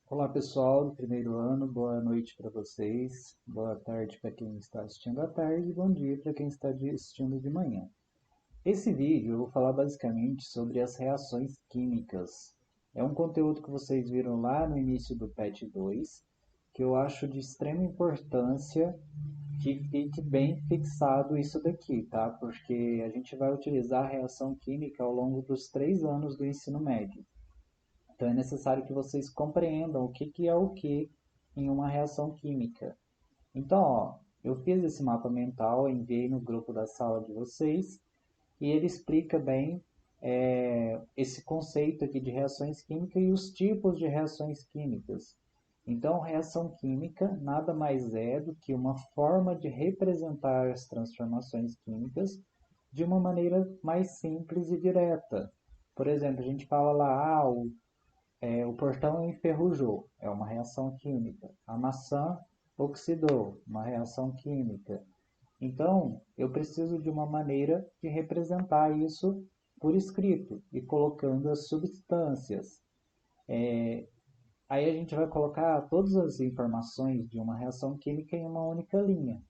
Olá pessoal do primeiro ano, boa noite para vocês, boa tarde para quem está assistindo à tarde e bom dia para quem está assistindo de manhã. Esse vídeo eu vou falar basicamente sobre as reações químicas. É um conteúdo que vocês viram lá no início do PET 2, que eu acho de extrema importância que fique bem fixado isso daqui, tá? Porque a gente vai utilizar a reação química ao longo dos 3 anos do ensino médio. Então é necessário que vocês compreendam o que, que é o que em uma reação química. Então, ó, eu fiz esse mapa mental, enviei no grupo da sala de vocês e ele explica bem esse conceito aqui de reações químicas e os tipos de reações químicas. Então, reação química nada mais é do que uma forma de representar as transformações químicas de uma maneira mais simples e direta. Por exemplo, a gente fala lá, o portão enferrujou, é uma reação química. A maçã oxidou, uma reação química. Então, eu preciso de uma maneira de representar isso por escrito e colocando as substâncias. Aí a gente vai colocar todas as informações de uma reação química em uma única linha.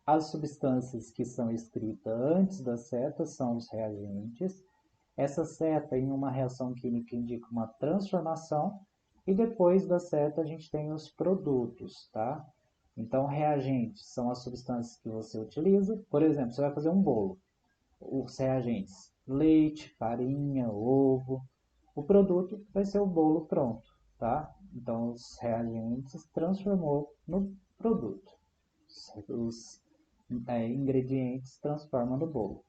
As substâncias que são escritas antes da seta são os reagentes. Essa seta em uma reação química indica uma transformação e depois da seta a gente tem os produtos, tá? Então, reagentes são as substâncias que você utiliza. Por exemplo, você vai fazer um bolo. Os reagentes, leite, farinha, ovo. O produto vai ser o bolo pronto, tá? Então, os reagentes transformou no produto. Os ingredientes transformam no bolo.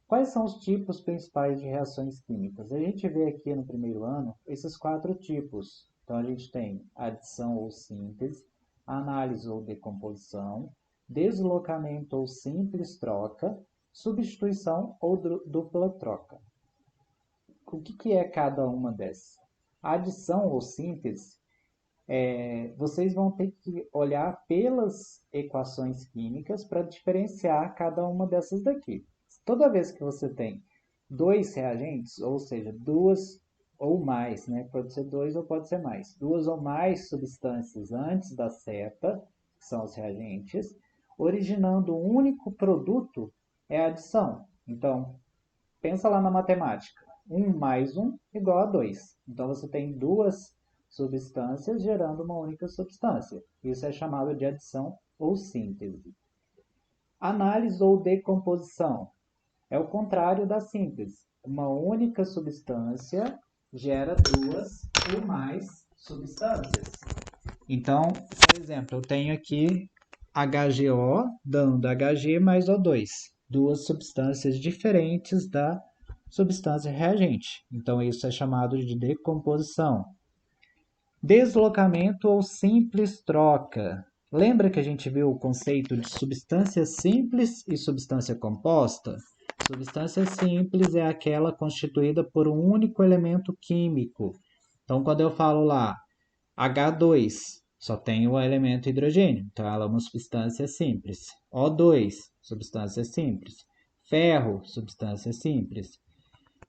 Quais são os tipos principais de reações químicas? A gente vê aqui no primeiro ano esses 4 tipos. Então, a gente tem adição ou síntese, análise ou decomposição, deslocamento ou simples troca, substituição ou dupla troca. O que é cada uma dessas? A adição ou síntese, vocês vão ter que olhar pelas equações químicas para diferenciar cada uma dessas daqui. Toda vez que você tem dois reagentes, ou seja, duas ou mais, né? Pode ser dois ou pode ser mais, duas ou mais substâncias antes da seta, que são os reagentes, originando um único produto, é a adição. Então, pensa lá na matemática. 1 mais 1 igual a 2. Então, você tem duas substâncias gerando uma única substância. Isso é chamado de adição ou síntese. Análise ou decomposição é o contrário da síntese. Uma única substância gera duas ou mais substâncias. Então, por exemplo, eu tenho aqui HGO dando Hg mais O2, duas substâncias diferentes da substância reagente. Então, isso é chamado de decomposição. Deslocamento ou simples troca. Lembra que a gente viu o conceito de substância simples e substância composta? Substância simples é aquela constituída por um único elemento químico. Então, quando eu falo lá H2, só tem o elemento hidrogênio, então ela é uma substância simples. O2, substância simples. Ferro, substância simples.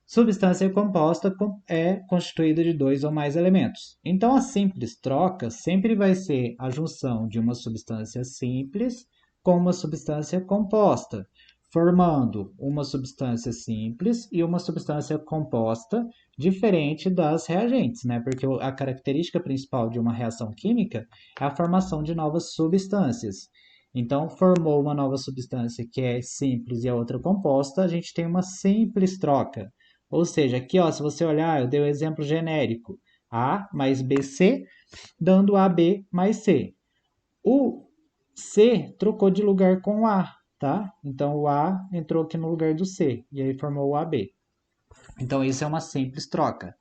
Substância composta é constituída de dois ou mais elementos. Então, a simples troca sempre vai ser a junção de uma substância simples com uma substância composta, formando uma substância simples e uma substância composta diferente das reagentes, né? Porque a característica principal de uma reação química é a formação de novas substâncias. Então, formou uma nova substância que é simples e a outra composta, a gente tem uma simples troca. Ou seja, aqui, ó, se você olhar, eu dei o exemplo genérico. A mais BC, dando AB mais C. O C trocou de lugar com o A, tá? Então, o A entrou aqui no lugar do C, e aí formou o AB. Então, isso é uma simples troca.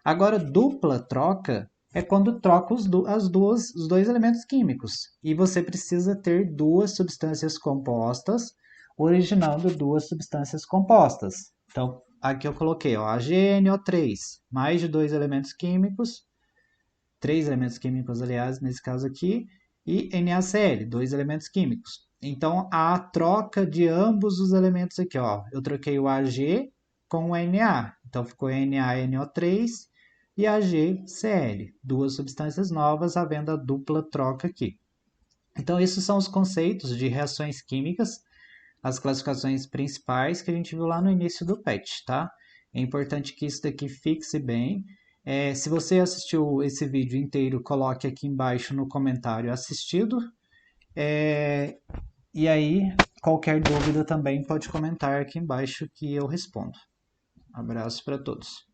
Agora, dupla troca é quando troca os dois elementos químicos. E você precisa ter duas substâncias compostas, originando duas substâncias compostas. Então, aqui eu coloquei ó, AgNO3, mais de dois elementos químicos, três elementos químicos, aliás, nesse caso aqui, e NaCl, dois elementos químicos. Então, a troca de ambos os elementos aqui, ó, eu troquei o Ag com o Na. Então, ficou NaNO3 e AgCl, duas substâncias novas havendo a dupla troca aqui. Então, esses são os conceitos de reações químicas, as classificações principais que a gente viu lá no início do PET, tá? É importante que isso daqui fixe bem. Se você assistiu esse vídeo inteiro, coloque aqui embaixo no comentário assistido. E aí, qualquer dúvida também pode comentar aqui embaixo que eu respondo. Abraço para todos.